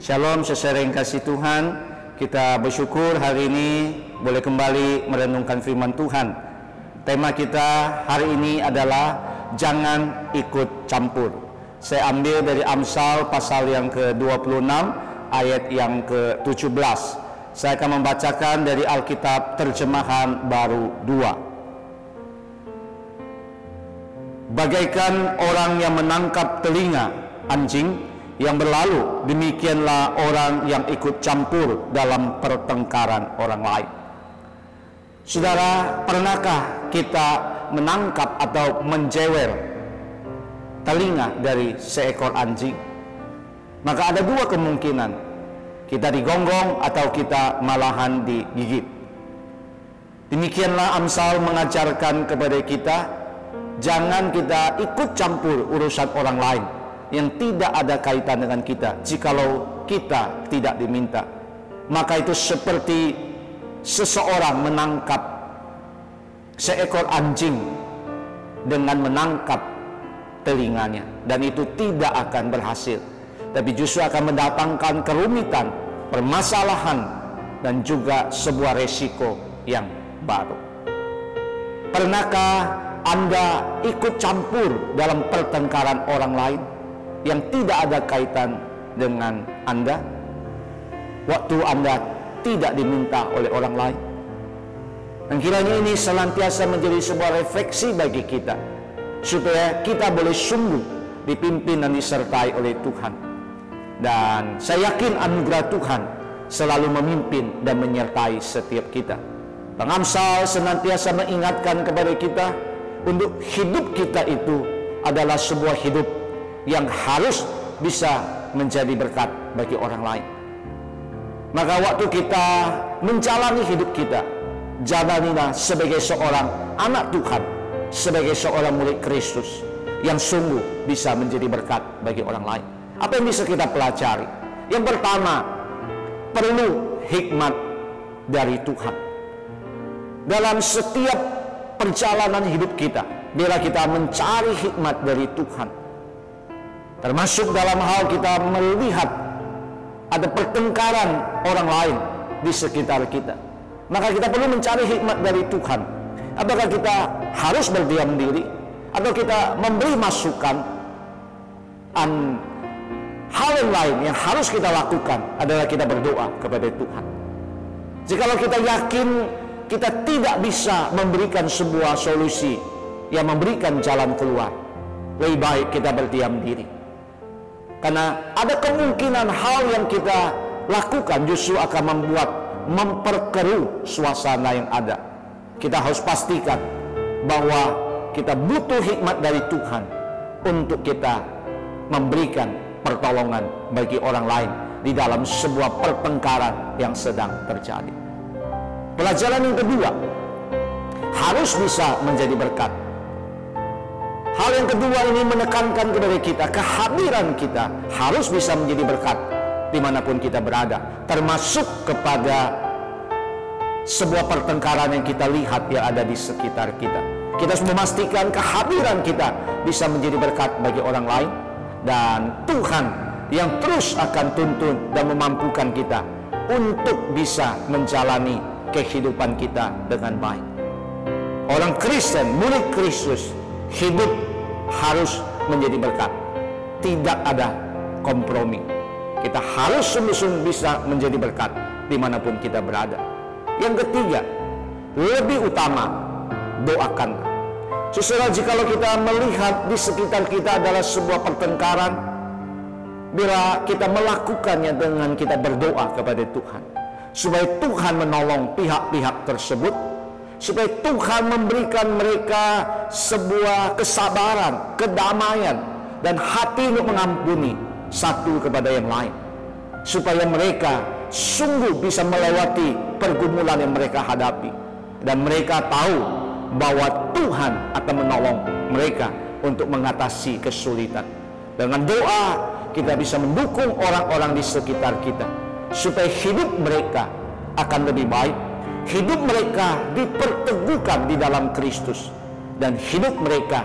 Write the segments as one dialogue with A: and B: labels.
A: Shalom saudara yang kasih Tuhan, kita bersyukur hari ini boleh kembali merenungkan firman Tuhan. Tema kita hari ini adalah jangan ikut campur. Saya ambil dari Amsal pasal yang ke-26 ayat yang ke-17. Saya akan membacakan dari Alkitab terjemahan baru 2. Bagaikan orang yang menangkap telinga anjing yang berlalu, demikianlah orang yang ikut campur dalam pertengkaran orang lain. Saudara, pernahkah kita menangkap atau menjewer telinga dari seekor anjing? Maka ada dua kemungkinan, kita digonggong atau kita malahan digigit. Demikianlah Amsal mengajarkan kepada kita, jangan kita ikut campur urusan orang lain yang tidak ada kaitan dengan kita. Jikalau kita tidak diminta, maka itu seperti seseorang menangkap seekor anjing dengan menangkap telinganya, dan itu tidak akan berhasil, tapi justru akan mendatangkan kerumitan, permasalahan, dan juga sebuah resiko yang baru. Pernahkah Anda ikut campur dalam pertengkaran orang lain yang tidak ada kaitan dengan Anda, waktu Anda tidak diminta oleh orang lain? Dan kiranya ini senantiasa menjadi sebuah refleksi bagi kita, supaya kita boleh sungguh dipimpin dan disertai oleh Tuhan. Dan saya yakin anugerah Tuhan selalu memimpin dan menyertai setiap kita. Bang Amsal senantiasa mengingatkan kepada kita untuk hidup kita itu adalah sebuah hidup yang harus bisa menjadi berkat bagi orang lain. Maka waktu kita menjalani hidup kita, jalanilah sebagai seorang anak Tuhan, sebagai seorang murid Kristus yang sungguh bisa menjadi berkat bagi orang lain. Apa yang bisa kita pelajari? Yang pertama, perlu hikmat dari Tuhan. Dalam setiap perjalanan hidup kita, bila kita mencari hikmat dari Tuhan, termasuk dalam hal kita melihat ada pertengkaran orang lain di sekitar kita, maka kita perlu mencari hikmat dari Tuhan. Apakah kita harus berdiam diri, atau kita memberi masukan? Hal yang lain yang harus kita lakukan adalah kita berdoa kepada Tuhan. Jikalau kita yakin kita tidak bisa memberikan sebuah solusi yang memberikan jalan keluar, lebih baik kita berdiam diri. Karena ada kemungkinan hal yang kita lakukan justru akan memperkeruh suasana yang ada. Kita harus pastikan bahwa kita butuh hikmat dari Tuhan untuk kita memberikan pertolongan bagi orang lain di dalam sebuah pertengkaran yang sedang terjadi. Pelajaran yang kedua, harus bisa menjadi berkat. Hal yang kedua ini menekankan kepada kita, kehadiran kita harus bisa menjadi berkat dimanapun kita berada, termasuk kepada sebuah pertengkaran yang kita lihat yang ada di sekitar kita. Kita harus memastikan kehadiran kita bisa menjadi berkat bagi orang lain, dan Tuhan yang terus akan tuntun dan memampukan kita untuk bisa menjalani kehidupan kita dengan baik. Orang Kristen, murid Kristus, hidup harus menjadi berkat, tidak ada kompromi. Kita harus sungguh-sungguh bisa menjadi berkat dimanapun kita berada. Yang ketiga, lebih utama, doakan. Saudara, jikalau kita melihat di sekitar kita adalah sebuah pertengkaran, bila kita melakukannya dengan kita berdoa kepada Tuhan, supaya Tuhan menolong pihak-pihak tersebut, supaya Tuhan memberikan mereka sebuah kesabaran, kedamaian, dan hati untuk mengampuni satu kepada yang lain, supaya mereka sungguh bisa melewati pergumulan yang mereka hadapi, dan mereka tahu bahwa Tuhan akan menolong mereka untuk mengatasi kesulitan. Dengan doa kita bisa mendukung orang-orang di sekitar kita, supaya hidup mereka akan lebih baik, hidup mereka diperteguhkan di dalam Kristus, dan hidup mereka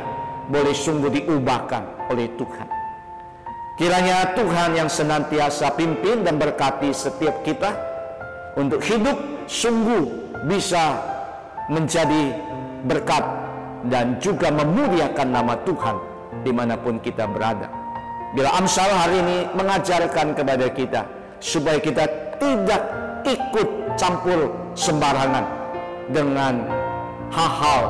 A: boleh sungguh diubahkan oleh Tuhan. Kiranya Tuhan yang senantiasa pimpin dan berkati setiap kita untuk hidup sungguh bisa menjadi berkat dan juga memuliakan nama Tuhan dimanapun kita berada. Bila Amsal hari ini mengajarkan kepada kita supaya kita tidak ikut campur sembarangan dengan hal-hal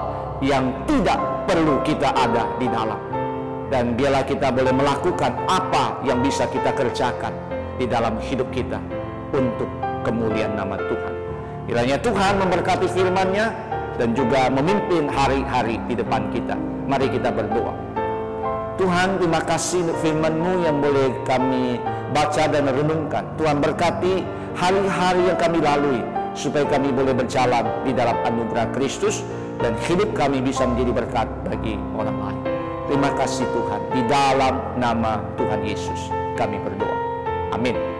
A: yang tidak perlu kita ada di dalam. Dan biarlah kita boleh melakukan apa yang bisa kita kerjakan di dalam hidup kita untuk kemuliaan nama Tuhan. Kiranya Tuhan memberkati firman-Nya dan juga memimpin hari-hari di depan kita. Mari kita berdoa. Tuhan, terima kasih untuk firman-Mu yang boleh kami baca dan renungkan. Tuhan, berkati hari-hari yang kami lalui supaya kami boleh berjalan di dalam anugerah Kristus dan hidup kami bisa menjadi berkat bagi orang lain. Terima kasih Tuhan, di dalam nama Tuhan Yesus kami berdoa. Amin.